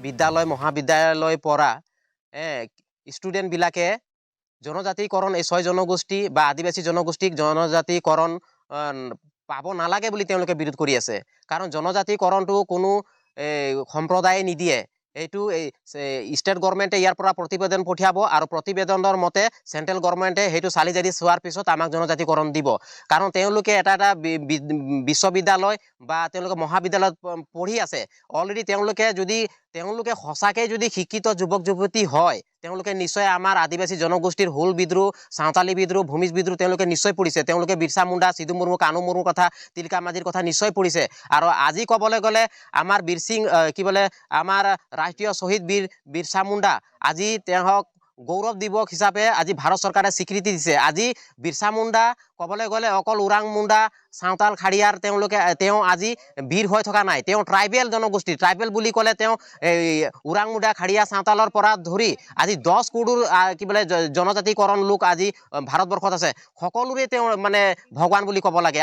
বিদ্যালয় মহাবিদ্যালয় পড়া ষ্টুডেণ্টবিলাকে জনজাতিকৰণ এই 6 জনগোষ্ঠী বা আদিবাসী জনগোষ্ঠীক জনজাতিকৰণ পাব নালাগে বুলি তেওঁলোকে বিৰোধ কৰি আছে। কাৰণ জনজাতিকৰণটো কোনো সম্প্ৰদায়ে নিদিয়ে। এইটো ষ্টেট গভৰ্ণমেণ্টে ইয়াৰ পৰা প্ৰতিবেদন পঠিয়াব আৰু প্ৰতিবেদনৰ মতে চেণ্ট্ৰেল গভৰ্ণমেণ্টে সেইটো চালি জাৰি চোৱাৰ পিছত আমাক জনজাতিকৰণ দিব। কাৰণ তেওঁলোকে এটা বিশ্ববিদ্যালয় বা তেওঁলোকে মহাবিদ্যালয়ত পঢ়ি আছে। অলৰেডি তেওঁলোকে সঁচাকৈ যদি শিক্ষিত যুৱক যুৱতী হয়, তেওঁলোকে নিশ্চয় আমাৰ আদিবাসী জনগোষ্ঠীৰ হুল বিদ্ৰোহ, সাঁওতালী বিদ্ৰোহ, ভূমিজ বিদ্ৰোহ তেওঁলোকে নিশ্চয় পঢ়িছে। তেওঁলোকে বিৰচা মুণ্ডা, সিধু মুৰ্মু, কানু মুৰ্মুৰ কথা, তিলকা মাঝিৰ কথা নিশ্চয় পঢ়িছে। আৰু আজি ক'বলৈ গ'লে আমাৰ আমাৰ ৰাষ্ট্ৰীয় শ্বহীদ বিৰচা মুণ্ডা, আজি তেওঁক গৌৰৱ দিৱস হিচাপে আজি ভাৰত চৰকাৰে স্বীকৃতি দিছে। আজি বিৰচা মুণ্ডা ক'বলৈ গ'লে অকল ওৰাং মুণ্ডা, সাঁওতাল খাৰিয়াৰ তেওঁ আজি বীৰ হৈ থকা নাই। তেওঁ ট্ৰাইবেল জনগোষ্ঠী, ট্ৰাইবেল বুলি ক'লে তেওঁ ওৰাং মুণ্ডা, খাৰিয়া, সাঁওতালৰ পৰা ধৰি আজি 10 কোটিৰ জনজাতিকৰণ লোক আজি ভাৰতবৰ্ষত আছে। সকলোৰে তেওঁ ভগৱান বুলি ক'ব লাগে।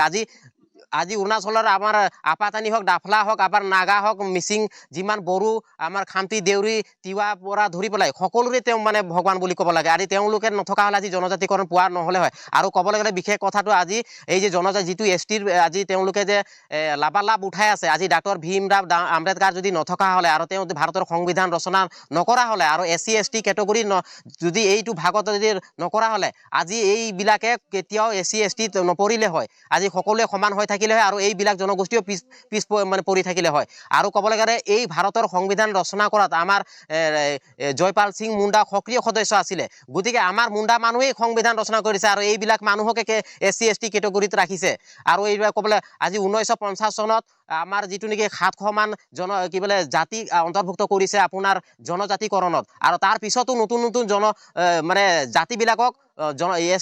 আজি অৰুণাচলৰ আমাৰ আপাতানি হওক, ডাফলা হওক, আমাৰ নাগা হওক, মিচিং, যিমান বড়ো, আমাৰ খামতি, দেউৰী, তিৱা পৰা ধৰি পেলাই সকলোৰে তেওঁ ভগৱান বুলি ক'ব লাগে। আজি তেওঁলোকে নথকা হ'লে আজি জনজাতিকৰণ পোৱা নহ'লে হয়। আৰু ক'বলৈ গ'লে বিশেষ কথাটো আজি এই যে যিটো STৰ আজি তেওঁলোকে যে লাভালাভ উঠাই আছে, আজি ডাক্তৰ ভীমৰাও আম্বেদকাৰ যদি নথকা হ'লে আৰু তেওঁ ভাৰতৰ সংবিধান ৰচনা নকৰা হ'লে আৰু SC ST কেটেগৰী যদি এইটো ভাগত যদি নকৰা হ'লে আজি এইবিলাকে কেতিয়াও SC ST নপৰিলে হয়। আজি সকলোৱে সমান হৈ থাকিলে হয় আৰু এইবিলাক জনগোষ্ঠীও পিছ পৰি থাকিলে হয়। আৰু ক'বলৈ গ'লে এই ভাৰতৰ সংবিধান ৰচনা কৰাত আমাৰ জয়পাল সিং মুণ্ডা সক্ৰিয় সদস্য আছিলে। গতিকে আমাৰ মুণ্ডা মানুহেই সংবিধান ৰচনা কৰিছে আৰু এইবিলাক মানুহকে SC ST কেটেগৰীত ৰাখিছে। আৰু এইবিলাক ক'বলৈ আজি 1950 চনত আমাৰ যিটো নেকি 700 মান জাতি অন্তৰ্ভুক্ত কৰিছে আপোনাৰ জনজাতিকৰণত। আৰু তাৰ পিছতো নতুন জাতিবিলাকক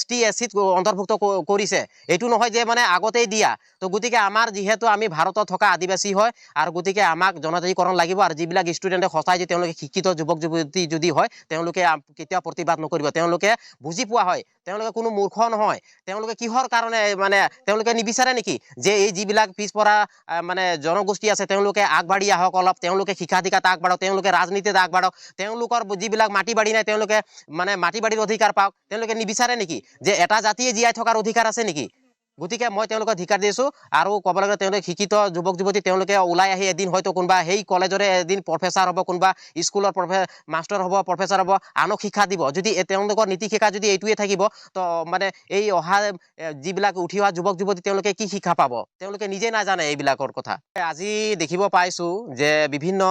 ST SCত অন্তৰ্ভুক্ত কৰিছে। এইটো নহয় যে আগতেই দিয়া। তো গতিকে আমাৰ যিহেতু আমি ভাৰতত থকা আদিবাসী হয় আৰু গতিকে আমাক জনজাতিকৰণ লাগিব। আৰু যিবিলাক ষ্টুডেণ্টে সঁচাই যে তেওঁলোকে শিক্ষিত যুৱক যুৱতী যদি হয়, তেওঁলোকে কেতিয়াও প্ৰতিবাদ নকৰিব। তেওঁলোকে বুজি পোৱা হয়, তেওঁলোকে কোনো মূৰ্খ নহয়। তেওঁলোকে কিহৰ কাৰণে তেওঁলোকে নিবিচাৰে নেকি যে এই যিবিলাক পিছপৰা জনগোষ্ঠী আছে তেওঁলোকে আগবাঢ়ি আহক, অলপ তেওঁলোকে শিক্ষা দীক্ষাত আগবাঢ়ক, তেওঁলোকে ৰাজনীতিত আগবাঢ়ক, তেওঁলোকৰ যিবিলাক মাটি বাৰী নাই তেওঁলোকে মাটি বাৰীৰ অধিকাৰ পাওক। তেওঁলোকে নিবিচাৰে নেকি যে এটা জাতিয়ে জীয়াই থকাৰ অধিকাৰ আছে নেকি? গতিকে মই তেওঁলোকক ধিক্কাৰ দিছোঁ। আৰু ক'বলৈ গ'লে তেওঁলোকে শিক্ষিত যুৱক যুৱতী তেওঁলোকে ওলাই আহি এদিন হয়তো কোনোবা সেই কলেজৰে এদিন প্ৰফেচাৰ হ'ব, কোনোবা স্কুলৰ মাষ্টৰ হ'ব, প্ৰফেচাৰ হ'ব, আনক শিক্ষা দিব। যদি তেওঁলোকৰ নীতি শিক্ষা যদি এইটোৱে থাকিব, তো এই অহা যিবিলাক উঠি অহা যুৱক যুৱতী তেওঁলোকে কি শিক্ষা পাব? তেওঁলোকে নিজে নাজানে এইবিলাকৰ কথা। আজি দেখিব পাইছোঁ যে বিভিন্ন